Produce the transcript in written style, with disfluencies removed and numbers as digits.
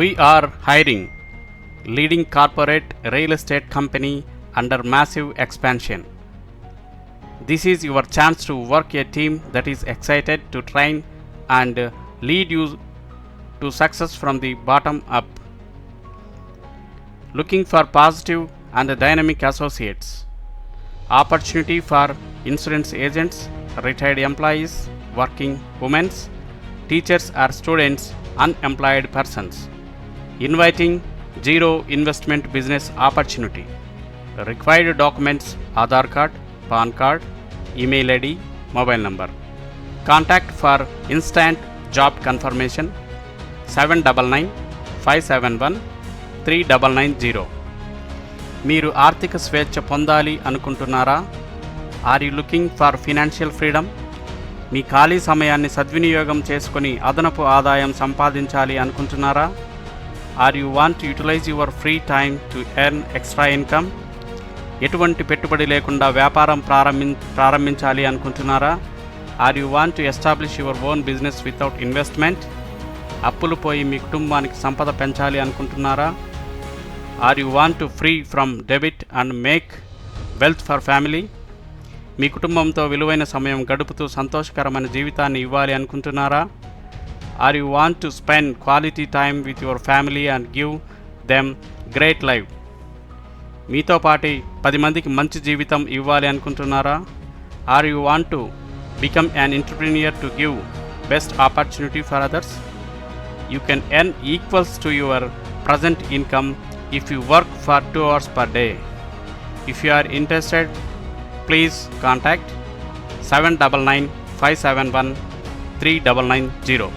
We are hiring leading corporate real estate company under massive expansion. This is your chance to work a team that is excited to train and lead you to success from the bottom up. Looking for positive and dynamic associates. Opportunity for insurance agents, retired employees, working women, teachers or students, unemployed persons. Inviting zero investment business opportunity. Required documents: Aadhaar card, PAN card, email ID, mobile number. Contact for instant job confirmation 799 571 3990. మీరు ఆర్థిక స్వేచ్ఛ పొందాలి అనుకుంటున్నారా? Are you looking for financial freedom? మీ ఖాళీ సమయాన్ని సద్వినియోగం చేసుకొని అదనపు ఆదాయం సంపాదించాలి అనుకుంటున్నారా? Are you want to utilise your free time to earn extra income? ఎటువంటి పెట్టుబడి లేకుండా వ్యాపారం ప్రారంభించాలి అనుకుంటున్నారా? Are you want to establish your own business without investment? అప్పులు పోయి మీ కుటుంబానికి సంపద పెంచాలి అనుకుంటున్నారా? Are you want to free from debit and make wealth for family? మీ కుటుంబంతో విలువైన సమయం గడుపుతూ సంతోషకరమైన జీవితాన్ని ఇవ్వాలి అనుకుంటున్నారా? Are you want to spend quality time with your family and give them great life? మీతో పాటు 10 మందికి మంచి జీవితం ఇవ్వాలి అనుకుంటున్నారా? Are you want to become an entrepreneur to give best opportunity for others? You can earn equals to your present income if you work for 2 hours per day. If you are interested, please contact 799 571 3990.